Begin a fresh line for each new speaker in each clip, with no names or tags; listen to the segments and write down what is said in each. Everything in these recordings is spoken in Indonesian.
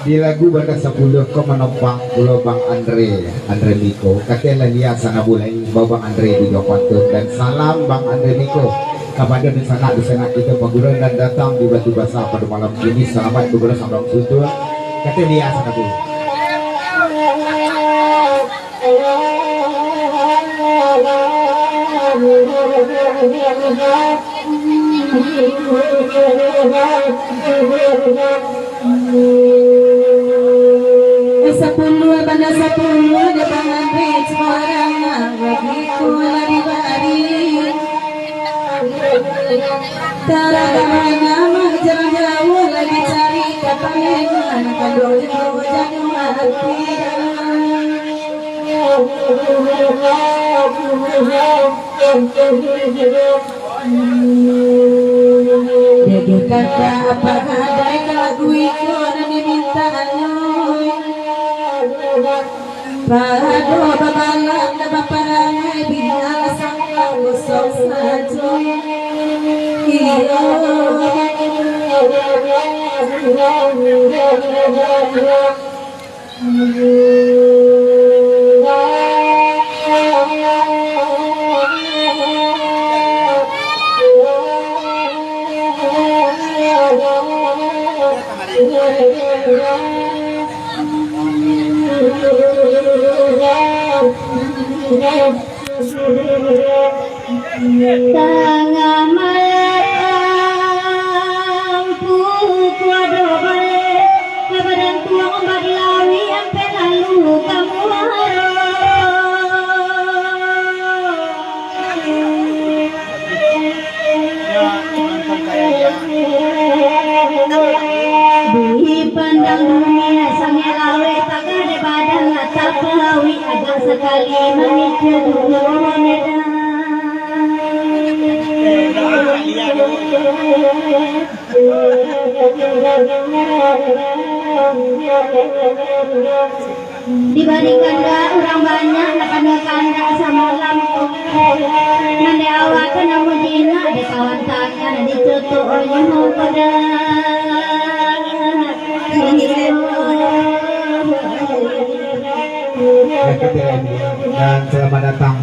Di lagu Banda 10 ko manompang pulau Bang Andre Miko kakek lihat sana bulai bawa Bang Andre di Jopantun dan salam Bang Andre Miko kepada di sana kita pagurang dan datang di Batu Basah pada malam ini. Selamat beberapa sambang sutur kakek lihat sana bu.
Sepuluh banda 10 depan lantai sembarangan begitu lari-lari taragana mengejar jauh lagi cari kepengen kalau jauh jangan mati jadi kata apa ada lagu itu ada diminta Pado babalang na baparangay binalasang langusok sa joy iyo Tengah malam puku ado balik kebadan tuang ombak lawi ampe lalu kamu di pandang dunia sange lawe tak ada badan tak pelawi agak sekali memikir dulu medan dibandingkan orang banyak akan kanda sama lampu nanti awak kena mujina di kawan tangan ditutup nyamu pada
dan selamat datang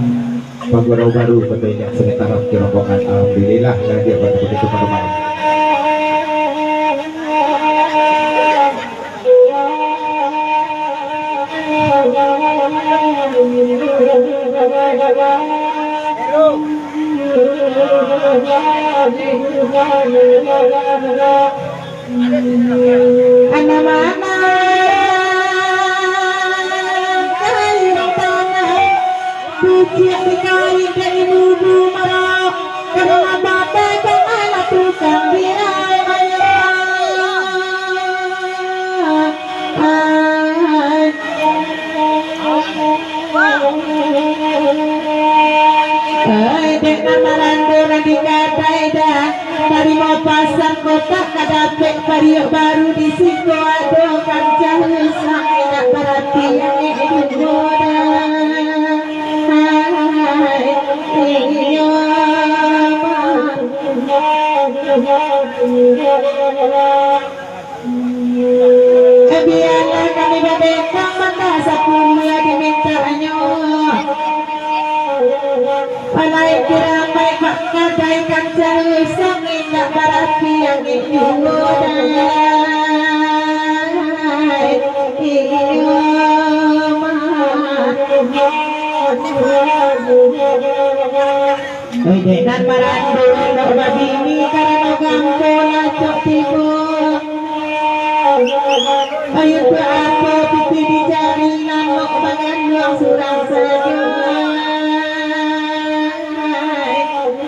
baru tentunya sementara rombongan alhamdulillah dan dia betul-betul pada malam.
Tiap dikali dari nudu marah karena bapak dan anak tukang birai dek namarando lagi katai dah dari mau pasar kota kadapek pariuk baru di Sikoado kancah rusak enak perhatian eduk bodan isang indak barati yang inyuday iyo Ay dengan marando babini karena gampo lacok tibo Ayo tu aku pipi di jari nanok bangan luang surang saja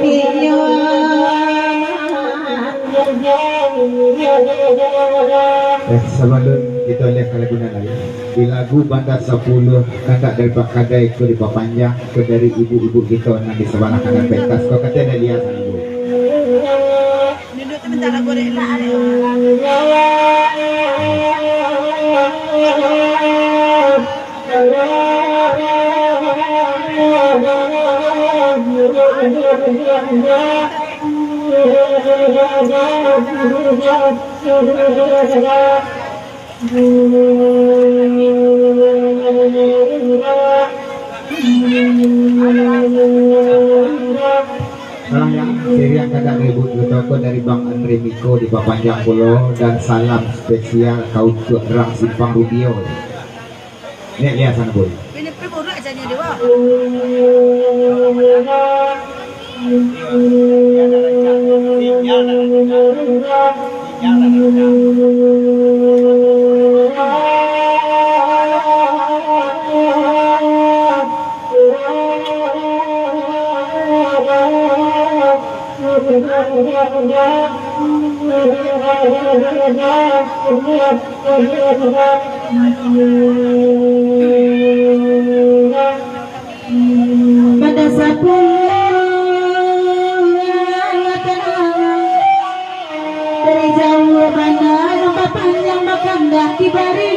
iyo
Sebelum kita lihat lagu lain di lagu Bandar 10 kakak dari Pak Kadai ke di Pak Panjang ke dari ibu-ibu kita yang di sebelah kanan pentas kau kata ada lihat lagu Salam yang seriang kadang ribut Utoko dari Bang Andre Miko di Papanjang Pulau dan salam spesial kau ke Rang Simpang Rubio. Ini lihat sana boy.
Ini perbudak aja nya dewa.
Pada sapu dari jauh bandar lompat panjang makan daki bari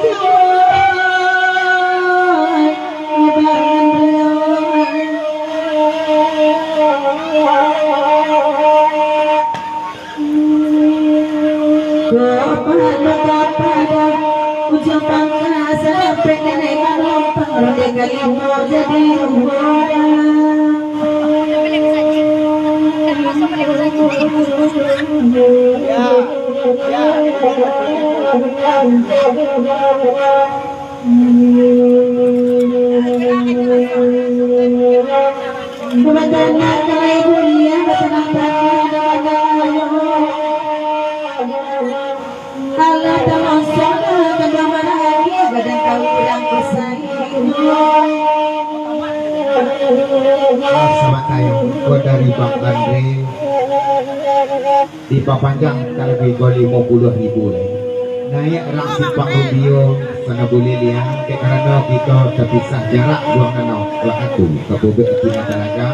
ujung pangkas sampai nenek melompang rodeka lima jadi
Sama tayo ko dari Bang Andre di Papanjang kalau bego 50.000 naik Rang Simpang Rubio sana boleh lihat karena kita terpisah jarak buang nano waktu kabubek kita talaga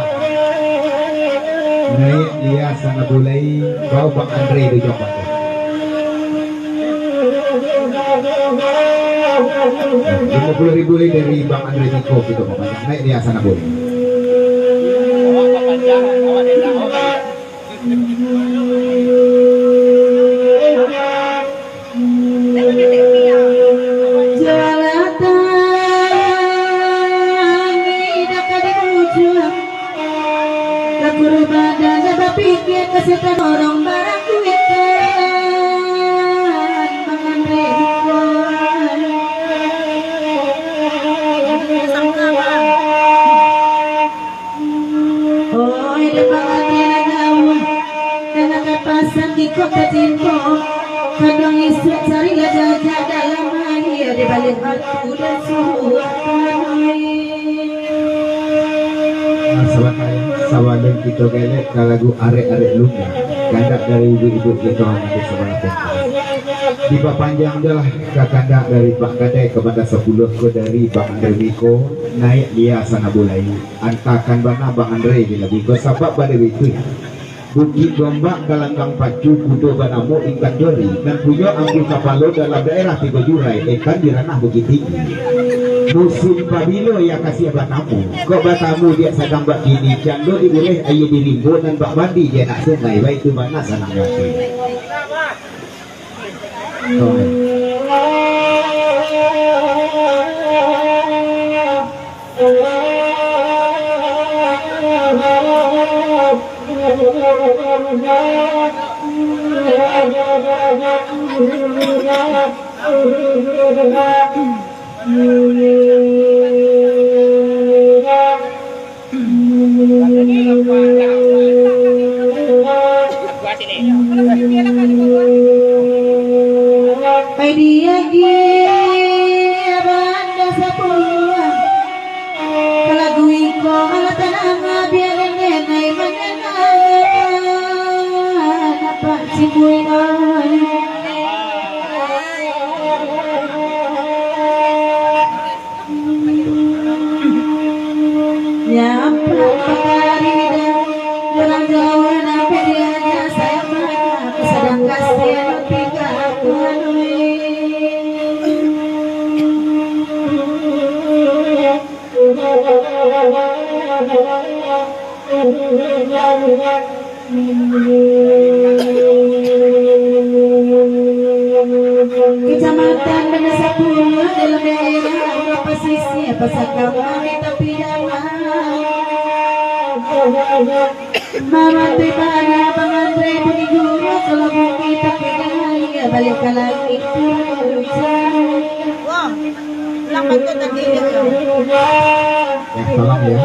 naik dia sana boleh bau Bang Andre di Jawa 50.000 dari Bang Andre Miko gitu Papanjang naik dia sana boleh
Kesehatan orang barang duitan Bang Andre oh ini Bang Andre nagawin dan nakapasan di kota Timpo kadang isu cari jajah dalam air di balik batu dan suhu
sawadon kita gelek ke lagu arek-arek luka kandak dari ibu-ibu kita nanti sebelah pentas di Papanjang adalah kandak dari Pak Kadai kepada 10 ke dari Bang Andre Miko naik dia sana bulai antakan bana Bang Andre bila Miko sabab pada itu Bukit Gombak Galanggang Pacu Kudo Banamu Ikan Jori dan punya ambil kapalo dalam daerah Tiga Jurai ikan di ranah Bukit Tinggi musim pabilo ya kasih batamu kok batamu dia sedang bak kini cando diboleh ayo dirimbo dan bak mandi dia nak sungai baik itu mana sanang gati
Dia banda sepuluh kalagui ko alatan ang biyarin ay mananay dapat sibuy ay nyampak pakarida orang Jawa na pedianya saya mana sedang kasih tiga Tuhan. Kecamatan Banda Sepuluh dalam daerah pesisir Pasakawan tapi Mama Tribana Bang Andre Budi Guru kalau kita pegang balik lagi.
Wah, lambat tu tadi dia.
Tolong ya,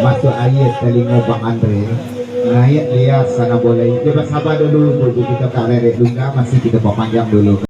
masuk ayat telinga Bang Andre. Ngayat dia sana boleh. Dia bersabar dulu, kita tak rerek juga, masih kita panjang dulu.